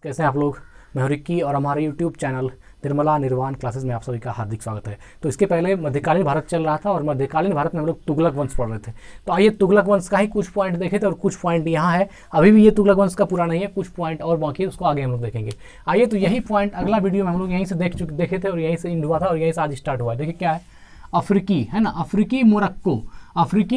कैसे हैं आप लोग। मैं हूं रिक्की और हमारे यूट्यूब चैनल निर्मला निर्वाण क्लासेस में आप सभी का हार्दिक स्वागत है। तो इसके पहले मध्यकालीन भारत चल रहा था और मध्यकालीन भारत में हम लोग तुगलक वंश पढ़ रहे थे। तो आइए तुगलक वंश का ही कुछ पॉइंट देखे थे और कुछ पॉइंट यहाँ है। अभी भी ये तुगलक वंश का पूरा नहीं है, कुछ पॉइंट और बाकी है, उसको आगे हम लोग देखेंगे। आइए, तो यही पॉइंट अगला वीडियो में हम लोग यहीं से देखे थे और यहीं से इंड हुआ था और यहीं से आज स्टार्ट हुआ है। देखिए क्या है, अफ्रीकी है ना, अफ्रीकी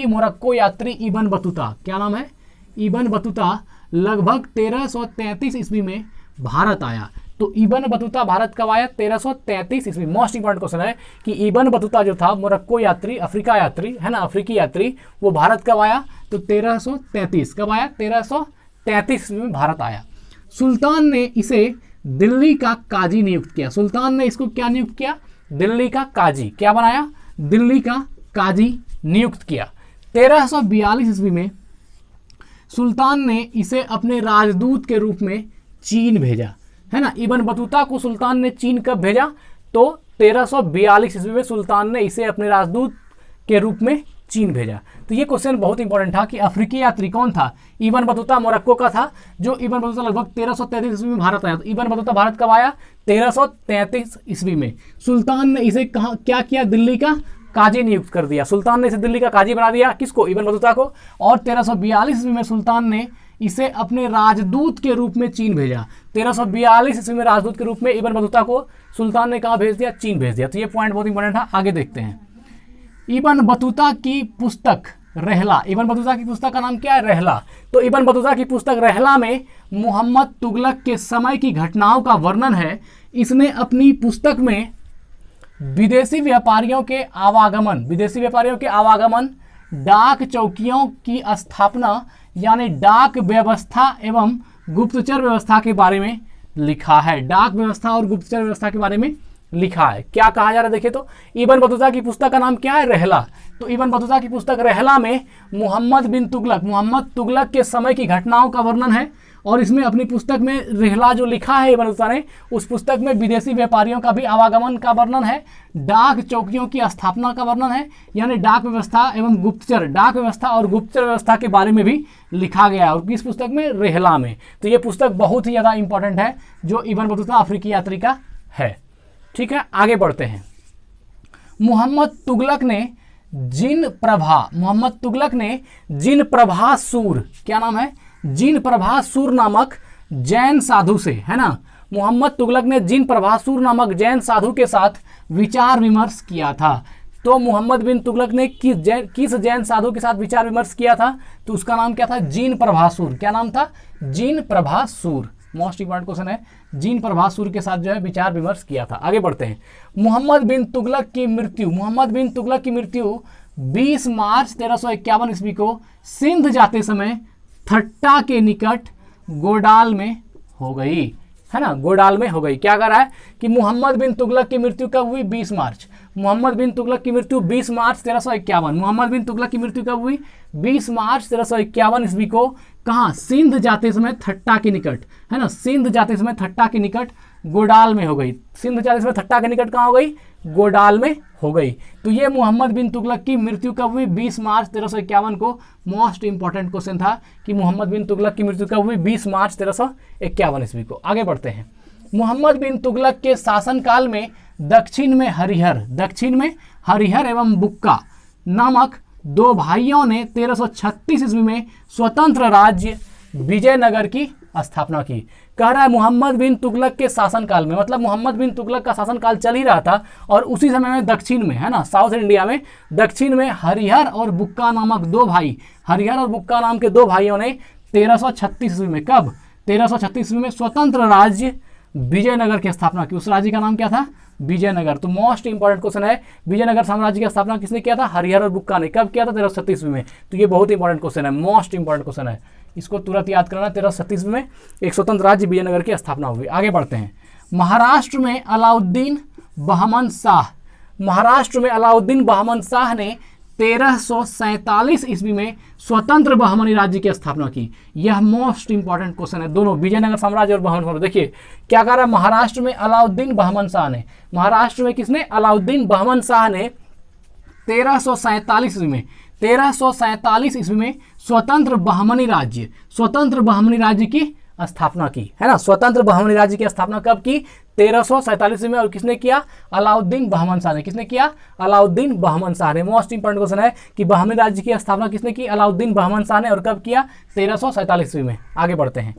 मोरक्को यात्री इबन बतूता, क्या नाम है, इबन बतूता लगभग 1333 ईस्वी में भारत आया। तो इबन बतूता भारत कब आया? 1333 ईस्वी। मोस्ट इंपॉर्टेंट क्वेश्चन है कि इबन बतूता जो था मोरक्को यात्री, अफ्रीका यात्री है ना, अफ्रीकी यात्री, वो भारत कब आया? तो 1333। कब आया? 1333 ईस्वी में भारत आया। सुल्तान ने इसे दिल्ली का काजी नियुक्त किया। सुल्तान ने इसको क्या नियुक्त किया? दिल्ली का काजी। क्या बनाया? दिल्ली का काजी नियुक्त किया। 1342 ईस्वी में सुल्तान ने इसे अपने राजदूत के रूप में चीन भेजा, है ना। इबन बतूता को सुल्तान ने चीन कब भेजा? तो 1342 ईस्वी में सुल्तान ने इसे अपने राजदूत के रूप में चीन भेजा। तो ये क्वेश्चन बहुत इंपॉर्टेंट था कि अफ्रीकी यात्री कौन था? इबन बतूता मोरक्को का था, जो इबन बतूता लगभग 1333 ईस्वी में भारत आया। तो इबन बतूता भारत कब आया? 1333 ईस्वी में। सुल्तान ने इसे कहा क्या किया? दिल्ली का काजी नियुक्त कर दिया। सुल्तान ने इसे दिल्ली का काजी बना दिया। किसको? इबन बतूता को। और 1342 ईस्वी में सुल्तान ने इसे अपने राजदूत के रूप में चीन भेजा। 1342 ईस्वी में राजदूत के रूप में इबन बतूता को सुल्तान ने कहाँ भेज दिया? चीन भेज दिया। तो ये पॉइंट बहुत इंपॉर्टेंट था। आगे देखते हैं। इबन बतूता की पुस्तक रहला। इबन बतूता की पुस्तक का नाम क्या है? रहला। तो इबन बतूता की पुस्तक रहला में मोहम्मद तुगलक के समय की घटनाओं का वर्णन है। इसने अपनी पुस्तक में विदेशी व्यापारियों के आवागमन, डाक चौकियों की स्थापना यानी डाक व्यवस्था एवं गुप्तचर व्यवस्था के बारे में लिखा है। डाक व्यवस्था और गुप्तचर व्यवस्था के बारे में लिखा है। क्या कहा जा रहा है? देखिए, तो इबन बतूता की पुस्तक का नाम क्या है? रहला। तो इबन बतूता की पुस्तक रहला में मोहम्मद तुगलक के समय की घटनाओं का वर्णन है। और इसमें अपनी पुस्तक में रहला जो लिखा है इबन बतूता ने, उस पुस्तक में विदेशी व्यापारियों का भी आवागमन का वर्णन है, डाक चौकियों की स्थापना का वर्णन है, यानी डाक व्यवस्था और गुप्तचर व्यवस्था के बारे में भी लिखा गया है। और किस पुस्तक में? रहला में। तो ये पुस्तक बहुत ही ज़्यादा इंपॉर्टेंट है जो इबन बतूता अफ्रीकी यात्री का है। ठीक है, आगे बढ़ते हैं। मोहम्मद तुगलक ने जिन प्रभा सूर, क्या नाम है? जिन प्रभा सूर नामक जैन साधु से, है ना, मोहम्मद तुगलक ने जिन प्रभा सूर नामक जैन साधु के साथ विचार विमर्श किया था। तो मोहम्मद बिन तुगलक ने किस जैन साधु के साथ विचार विमर्श किया था? तो उसका नाम क्या था? जिन प्रभासूर। क्या नाम था? जिन प्रभासूर। मोस्ट इंपॉर्टेंट क्वेश्चन है। जिन प्रभासूर के साथ जो है विचार विमर्श किया था। आगे बढ़ते हैं। मोहम्मद बिन तुगलक की मृत्यु 20 मार्च 1351 ईस्वी को सिंध जाते समय थट्टा के निकट गोडाल में हो गई, है ना, गोडाल में हो गई। क्या कर रहा है कि मोहम्मद बिन तुगलक की मृत्यु कब हुई? 20 मार्च। मोहम्मद बिन तुगलक की मृत्यु 20 मार्च 1351। मोहम्मद बिन तुगलक की मृत्यु कब हुई? 20 मार्च 1351 ईस्वी को। कहाँ? सिंध जाते समय थट्टा के निकट, है ना, सिंध जाते समय थट्टा के निकट गोडाल में हो गई। सिंध जाते समय थट्टा के निकट कहाँ हो गई? गोडाल में हो गई। तो ये मोहम्मद बिन तुगलक की मृत्यु कब हुई? 20 मार्च 1351 को। मोस्ट इंपॉर्टेंट क्वेश्चन था कि मोहम्मद बिन तुगलक की मृत्यु कब हुई? 20 मार्च 1351 ईस्वी को। आगे बढ़ते हैं। मोहम्मद बिन तुगलक के शासनकाल में दक्षिण में हरिहर एवं बुक्का नामक दो भाइयों ने 1336 ईस्वी में स्वतंत्र राज्य विजयनगर की स्थापना की। कह रहा है मोहम्मद बिन तुगलक के शासनकाल में, मतलब मोहम्मद बिन तुगलक का शासनकाल चल ही रहा था और उसी समय में दक्षिण में, है ना, साउथ इंडिया में दक्षिण में हरिहर और बुक्का नामक दो भाई, हरिहर और बुक्का नाम के दो भाइयों ने 1336 ईस्वी में, कब? 1336 ईस्वी में स्वतंत्र राज्य विजयनगर की स्थापना की। उस राज्य का नाम क्या था? विजयनगर। तो मोस्ट इंपॉर्टेंट क्वेश्चन है, विजयनगर साम्राज्य की स्थापना किसने किया था? हरिहर और बुक्का ने। कब किया था? 1336 ईस्वी में। तो ये बहुत इंपॉर्टेंट क्वेश्चन है, मोस्ट इंपॉर्टेंट क्वेश्चन है, इसको तुरंत याद करना। 1336 में एक स्वतंत्र राज्य विजयनगर की स्थापना हुई। आगे बढ़ते हैं। महाराष्ट्र में अलाउद्दीन बहमन शाह ने 1347 ईस्वी में स्वतंत्र बहमनी राज्य की स्थापना की। यह मोस्ट इंपॉर्टेंट क्वेश्चन है, दोनों विजयनगर साम्राज्य और बहमन साम्राज्य। देखिए क्या कह रहा है, महाराष्ट्र में अलाउद्दीन बहमन शाह ने, महाराष्ट्र में किसने? अलाउद्दीन बहमन शाह ने 1347 ईस्वी में 1347 ईस्वी में स्वतंत्र बहमनी राज्य की स्थापना की, है ना। स्वतंत्र बहमनी राज्य की स्थापना कब की? 1347 में। और किसने किया? अलाउद्दीन बहमन शाह ने। किसने किया? अलाउद्दीन बहमन शाह ने। मोस्ट इंपॉर्टेंट क्वेश्चन है कि बहमनी राज्य की स्थापना किसने की? अलाउद्दीन बहमन शाह ने। और कब किया? 1347 में। आगे बढ़ते हैं।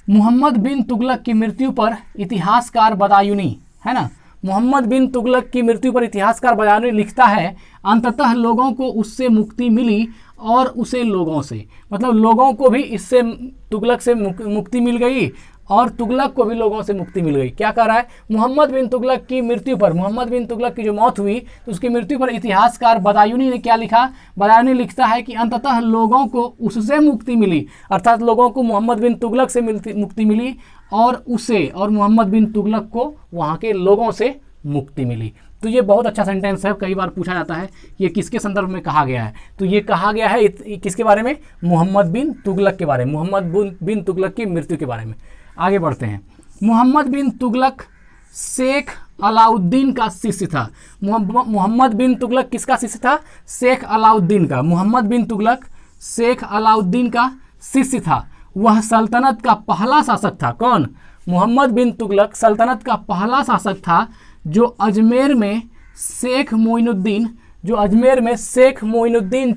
मोहम्मद बिन तुगलक की मृत्यु पर इतिहासकार बदायूनी, है ना, मोहम्मद बिन तुगलक की मृत्यु पर इतिहासकार बदायूनी लिखता है, अंततः लोगों को उससे मुक्ति मिली और उसे लोगों से, मतलब लोगों को भी इससे तुगलक से मुक्ति मिल गई और तुगलक को भी लोगों से मुक्ति मिल गई। क्या कह रहा है? मोहम्मद बिन तुगलक की मृत्यु पर, मोहम्मद बिन तुगलक की जो मौत हुई तो उसकी मृत्यु पर इतिहासकार बदायूनी ने क्या लिखा? बदायूनी लिखता है कि अंततः लोगों को उससे मुक्ति मिली, अर्थात लोगों को मोहम्मद बिन तुगलक से मुक्ति मिली और उसे, और मोहम्मद बिन तुगलक को वहाँ के लोगों से मुक्ति मिली। तो ये बहुत अच्छा सेंटेंस है, कई बार पूछा जाता है ये किसके संदर्भ में कहा गया है। तो ये कहा गया है किसके बारे में? मोहम्मद बिन तुगलक के बारे में, मोहम्मद बिन तुगलक की मृत्यु के बारे में। आगे बढ़ते हैं। मोहम्मद बिन तुगलक शेख अलाउद्दीन का शिष्य था। मोहम्मद बिन तुगलक किसका शिष्य था? शेख अलाउद्दीन का। मोहम्मद बिन तुगलक शेख अलाउद्दीन का शिष्य था। वह सल्तनत का पहला शासक था। कौन? मोहम्मद बिन तुगलक सल्तनत का पहला शासक था जो अजमेर में शेख मोइनुद्दीन, शेख मोइनुद्दीन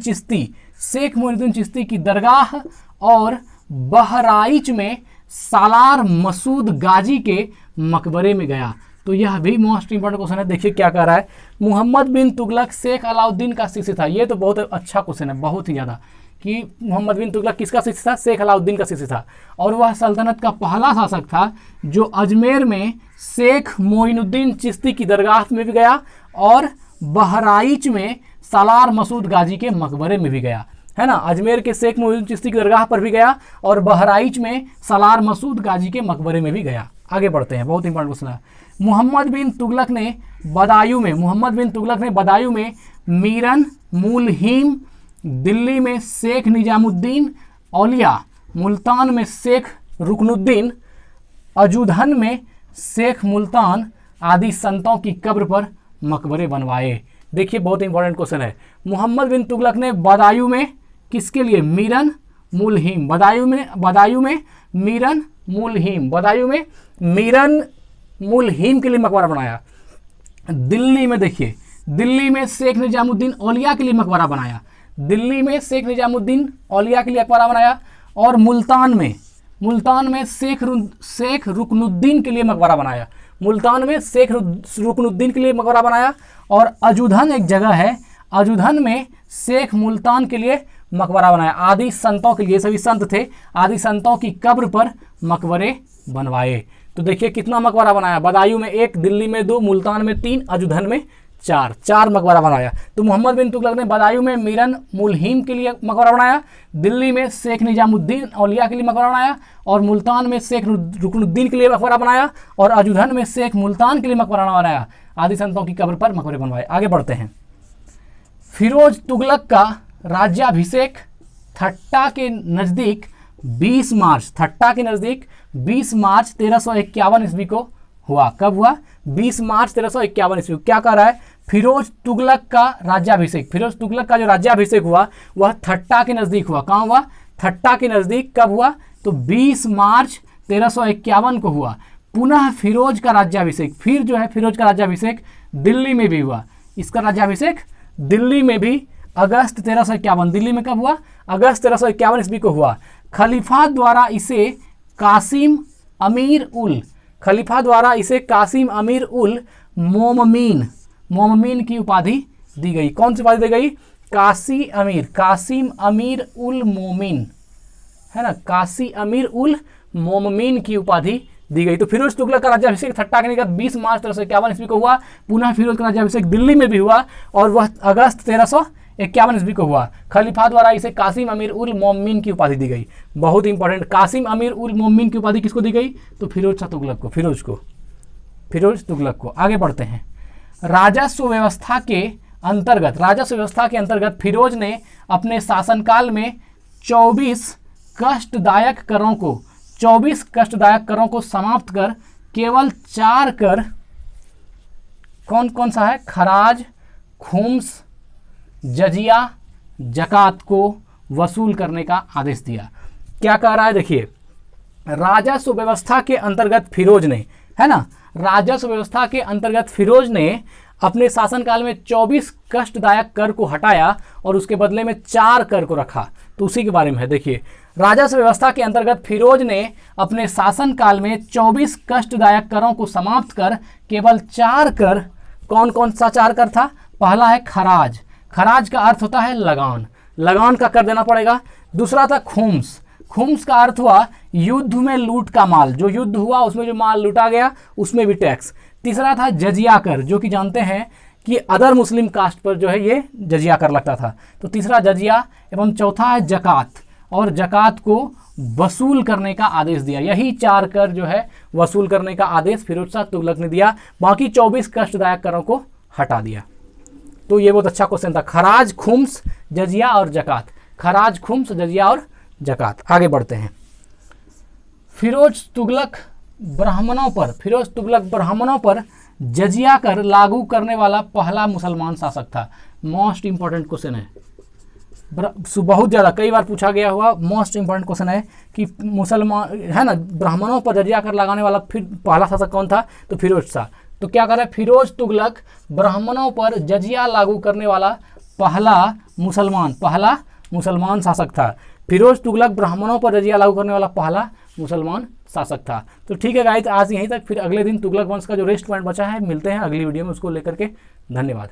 चिश्ती की दरगाह और बहराइच में सालार मसूद गाजी के मकबरे में गया। तो यह भी मोस्ट इंपॉर्टेंट क्वेश्चन है। देखिए क्या कह रहा है, मोहम्मद बिन तुगलक शेख अलाउद्दीन का शिष्य था। ये तो बहुत अच्छा क्वेश्चन है, बहुत ही ज़्यादा, कि मोहम्मद बिन तुगलक किसका शिष्य था? शेख अलाउद्दीन का शिष्य था। और वह सल्तनत का पहला शासक था जो अजमेर में शेख मोइनुद्दीन चिश्ती की दरगाह में भी गया और बहराइच में सालार मसूद गाजी के मकबरे में भी गया, है ना। अजमेर के शेख मोइनुद्दीन चिश्ती की दरगाह पर भी गया और बहराइच में सालार मसूद गाजी के मकबरे में भी गया। आगे बढ़ते हैं, बहुत इंपॉर्टेंट क्वेश्चन है। मोहम्मद बिन तुगलक ने बदायूं में मीरन, मुलहिम, दिल्ली में शेख निजामुद्दीन औलिया, मुल्तान में शेख रुकनुद्दीन, अजूधन में शेख मुल्तान आदि संतों की कब्र पर मकबरे बनवाए। देखिए बहुत इंपॉर्टेंट क्वेश्चन है। मोहम्मद बिन तुगलक ने बदायूं में किसके लिए? मीरन, मुलहिम। बदायूं में मीरन, मुलहिम के लिए मकबरा बनाया। दिल्ली में देखिए, दिल्ली में शेख निजामुद्दीन औलिया के लिए मकबरा बनाया। और मुल्तान में शेख रुकनुद्दीन के लिए मकबरा बनाया। और अजूधन एक जगह है, अजूधन में शेख मुल्तान के लिए मकबरा बनाया। आदि संतों के लिए, सभी संत थे, आदि संतों की कब्र पर मकबरे बनवाए। तो देखिए कितना मकबरा बनाया? बदायूं में 1, दिल्ली में 2, मुल्तान में 3, अजूधन में 4 मकबरा बनाया। तो मोहम्मद बिन तुगलक ने बदायूं में मीरन मुलहिम के लिए मकबरा बनाया, दिल्ली में शेख निजामुद्दीन औलिया के लिए मकबरा बनाया, और मुल्तान में शेख रुकनुद्दीन के लिए मकबरा बनाया, और अजूधन में शेख मुल्तान के लिए मकबरा बनाया। आदि संतों की कब्र पर मकबरे बनवाए। आगे बढ़ते हैं। फिरोज तुगलक का राज्याभिषेक थट्टा के नज़दीक 20 मार्च 1351 ईस्वी को हुआ। कब हुआ? 20 मार्च 1351 ईस्वी। क्या कह रहा है? फिरोज तुगलक का राज्याभिषेक, फिरोज तुगलक का जो राज्याभिषेक हुआ वह थट्टा के नज़दीक हुआ। कहाँ हुआ? थट्टा के नज़दीक। कब हुआ? तो 20 मार्च 1351 को हुआ। पुनः फिरोज का राज्याभिषेक, फिर जो है फिरोज का राज्याभिषेक दिल्ली में भी हुआ। इसका राज्याभिषेक दिल्ली में भी अगस्त 1351, दिल्ली में कब हुआ? अगस्त 1351 ईस्वी को हुआ। खलीफा द्वारा इसे कासिम अमीर उल मोममीन की उपाधि दी गई। कौन सी उपाधि दी गई? कासिम अमीर उल मोमिन, है ना, कासी अमीर उल मोममीन की उपाधि दी गई। तो फिरोज तुगलक का राज्याभिषेक थट्टा के निकट 20 मार्च 1351 ईस्वी को हुआ। पुनः फिरोज का राज्याभिषेक दिल्ली में भी हुआ और वह अगस्त 1351 ईस्वी को हुआ। खलीफा द्वारा इसे कासिम अमीर उल मोममीन की उपाधि दी गई। बहुत इंपॉर्टेंट, कासिम अमीर उल मोममीन की उपाधि किसको दी गई? तो फिरोज तुगलक को। आगे बढ़ते हैं। राजस्व व्यवस्था के अंतर्गत फिरोज ने अपने शासनकाल में 24 कष्टदायक करों को समाप्त कर केवल 4 कर, कौन कौन सा है? खराज, खुम्स, जजिया, जकात को वसूल करने का आदेश दिया। क्या कह रहा है? देखिए राजस्व व्यवस्था के अंतर्गत फिरोज ने, है ना, राजस्व व्यवस्था के अंतर्गत फिरोज ने अपने शासनकाल में 24 कष्टदायक कर को हटाया और उसके बदले में 4 कर को रखा। तो उसी के बारे में है, देखिए राजस्व व्यवस्था के अंतर्गत फिरोज ने अपने शासनकाल में 24 कष्टदायक करों को समाप्त कर केवल 4 कर, कौन कौन सा 4 कर था? पहला है खराज, खराज का अर्थ होता है लगान, लगान का कर देना पड़ेगा। दूसरा था खुम्स, खुम्स का अर्थ हुआ युद्ध में लूट का माल, जो युद्ध हुआ उसमें जो माल लूटा गया उसमें भी टैक्स। तीसरा था जजिया कर, जो कि जानते हैं कि अदर मुस्लिम कास्ट पर जो है ये जजिया कर लगता था, तो तीसरा जजिया। एवं चौथा है जकात, और जकात को वसूल करने का आदेश दिया। यही 4 कर जो है वसूल करने का आदेश फिरोज शाह तुगलक ने दिया, बाकी 24 कष्टदायक करों को हटा दिया। तो ये बहुत अच्छा क्वेश्चन था, खराज, खुम्स, जजिया और जकात, खराज, खुम्स, जजिया और जकात। आगे बढ़ते हैं। फिरोज तुगलक ब्राह्मणों पर जजिया कर लागू करने वाला पहला मुसलमान शासक था। मोस्ट इंपॉर्टेंट क्वेश्चन है, बहुत ज़्यादा कई बार पूछा गया हुआ मोस्ट इंपॉर्टेंट क्वेश्चन है कि मुसलमान, है ना, ब्राह्मणों पर जजिया कर लगाने वाला फिर पहला शासक कौन था? तो फिरोज शाह। तो क्या कर रहा है? फिरोज तुगलक ब्राह्मणों पर जजिया लागू करने वाला पहला मुसलमान शासक था। फिरोज तुगलक ब्राह्मणों पर जजिया लागू करने वाला पहला मुसलमान शासक था। तो ठीक है गाइस, आज यहीं तक, फिर अगले दिन तुगलक वंश का जो रेस्ट पॉइंट बचा है मिलते हैं अगली वीडियो में उसको लेकर के। धन्यवाद।